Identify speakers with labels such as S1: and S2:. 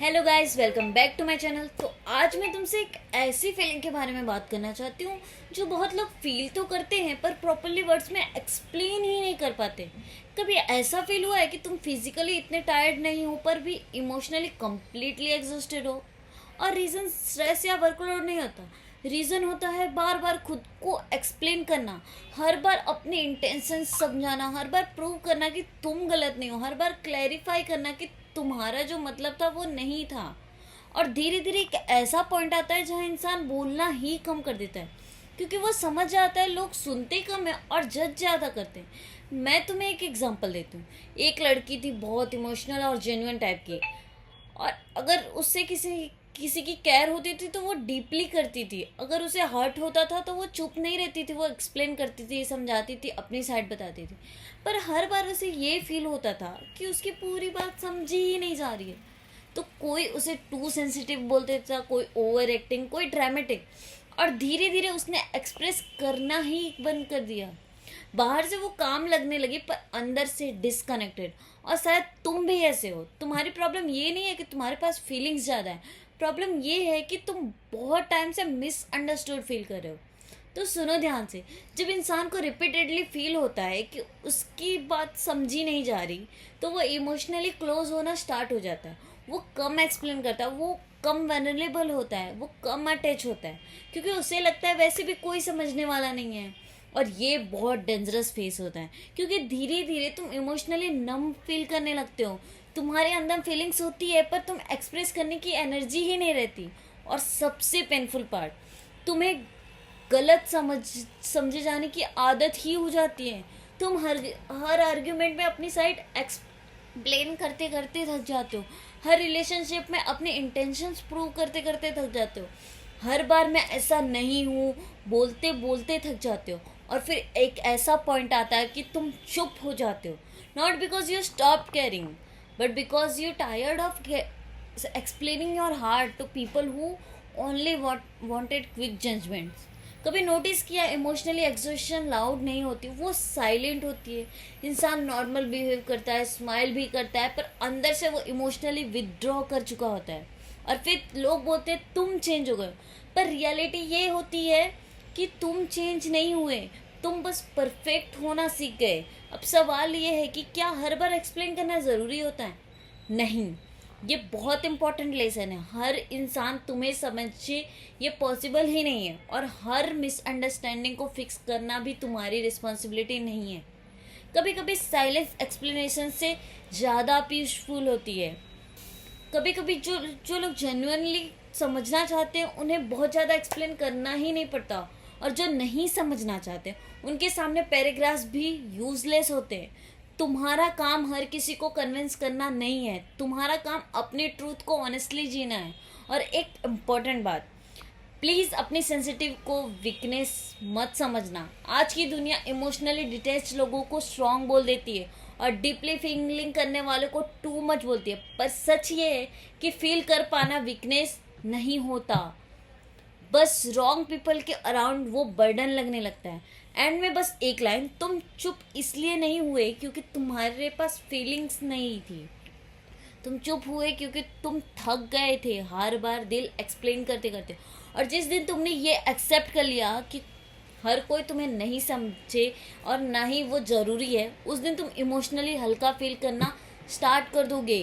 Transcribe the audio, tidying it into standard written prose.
S1: Hello guys, welcome back to my channel. तो आज मैं तुमसे एक ऐसी फीलिंग के बारे में बात करना चाहती हूँ जो बहुत लोग फील तो करते हैं पर प्रॉपरली वर्ड्स में एक्सप्लेन ही नहीं कर पाते। कभी ऐसा फील हुआ है कि तुम फिजिकली इतने टायर्ड नहीं हो पर भी इमोशनली कंप्लीटली एग्जॉस्टेड हो? और रीज़न स्ट्रेस या वर्कलोड नहीं होता, रीज़न होता है बार बार खुद को एक्सप्लेन करना, हर बार अपने इंटेंशन समझाना, हर बार प्रूव करना कि तुम गलत नहीं हो, हर बार क्लैरिफाई करना कि तुम्हारा जो मतलब था वो नहीं था। और धीरे धीरे एक ऐसा पॉइंट आता है जहाँ इंसान बोलना ही कम कर देता है, क्योंकि वो समझ जाता है लोग सुनते कम है और जज ज़्यादा करते हैं। मैं तुम्हें एक एग्जांपल देती हूँ। एक लड़की थी बहुत इमोशनल और जेन्युइन टाइप की, और अगर उससे किसी किसी की केयर होती थी तो वो डीपली करती थी। अगर उसे हर्ट होता था तो वो चुप नहीं रहती थी, वो एक्सप्लेन करती थी, समझाती थी, अपनी साइड बताती थी। पर हर बार उसे ये फील होता था कि उसकी पूरी बात समझी ही नहीं जा रही है। तो कोई उसे टू सेंसिटिव बोलते था, कोई ओवर एक्टिंग, कोई ड्रामेटिक। और धीरे धीरे उसने एक्सप्रेस करना ही बंद कर दिया। बाहर से वो काम लगने लगी पर अंदर से डिसकनेक्टेड। और शायद तुम भी ऐसे हो। तुम्हारी प्रॉब्लम ये नहीं है कि तुम्हारे पास फीलिंग्स ज़्यादा है, प्रॉब्लम ये है कि तुम बहुत टाइम से मिसअंडरस्टूड फील कर रहे हो। तो सुनो ध्यान से। जब इंसान को रिपीटेडली फील होता है कि उसकी बात समझी नहीं जा रही, तो वो इमोशनली क्लोज होना स्टार्ट हो जाता है। वो कम एक्सप्लेन करता है, वो कम वनरेबल होता है, वो कम अटैच होता है, क्योंकि उसे लगता है वैसे भी कोई समझने वाला नहीं है। और ये बहुत डेंजरस फेस होता है, क्योंकि धीरे धीरे तुम इमोशनली नम फील करने लगते हो। तुम्हारे अंदर फीलिंग्स होती है पर तुम एक्सप्रेस करने की एनर्जी ही नहीं रहती। और सबसे पेनफुल पार्ट, तुम्हें गलत समझे जाने की आदत ही हो जाती है। तुम हर आर्ग्यूमेंट में अपनी साइड एक्सप्लेन करते करते थक जाते हो। हर रिलेशनशिप में अपने इंटेंशंस प्रूव करते करते थक जाते हो। हर बार मैं ऐसा नहीं हूँ बोलते बोलते थक जाते हो। और फिर एक ऐसा पॉइंट आता है कि तुम चुप हो जाते हो, not because you stop caring but because you're tired of explaining your heart to people who only wanted quick judgments। कभी नोटिस किया, इमोशनली एग्जॉशन लाउड नहीं होती, वो साइलेंट होती है। इंसान नॉर्मल बिहेव करता है, स्माइल भी करता है, पर अंदर से वो इमोशनली विदड्रॉ कर चुका होता है। और फिर लोग बोलते हैं तुम चेंज हो गए, पर रियलिटी ये होती है कि तुम चेंज नहीं हुए, तुम बस परफेक्ट होना सीख गए। अब सवाल ये है कि क्या हर बार एक्सप्लेन करना ज़रूरी होता है? नहीं। ये बहुत इंपॉर्टेंट लेसन है। हर इंसान तुम्हें समझे ये पॉसिबल ही नहीं है, और हर मिसअंडरस्टैंडिंग को फिक्स करना भी तुम्हारी रिस्पॉन्सिबिलिटी नहीं है। कभी कभी साइलेंस एक्सप्लेनेशन से ज़्यादा पीसफुल होती है। कभी कभी जो जो लोग जेन्युइनली समझना चाहते हैं उन्हें बहुत ज़्यादा एक्सप्लेन करना ही नहीं पड़ता, और जो नहीं समझना चाहते उनके सामने पैराग्राफ्स भी यूजलेस होते हैं। तुम्हारा काम हर किसी को कन्विंस करना नहीं है, तुम्हारा काम अपनी ट्रूथ को ऑनेस्टली जीना है। और एक इम्पॉर्टेंट बात, प्लीज़ अपनी सेंसिटिव को वीकनेस मत समझना। आज की दुनिया इमोशनली डिटैच लोगों को स्ट्रांग बोल देती है और डीपली फीलिंग करने वालों को टू मच बोलती है, पर सच ये है कि फील कर पाना वीकनेस नहीं होता, बस रॉन्ग पीपल के अराउंड वो बर्डन लगने लगता है। एंड में बस एक लाइन, तुम चुप इसलिए नहीं हुए क्योंकि तुम्हारे पास फीलिंग्स नहीं थी, तुम चुप हुए क्योंकि तुम थक गए थे हर बार दिल एक्सप्लेन करते करते। और जिस दिन तुमने ये एक्सेप्ट कर लिया कि हर कोई तुम्हें नहीं समझे और ना ही वो ज़रूरी है, उस दिन तुम इमोशनली हल्का फील करना स्टार्ट कर दोगे।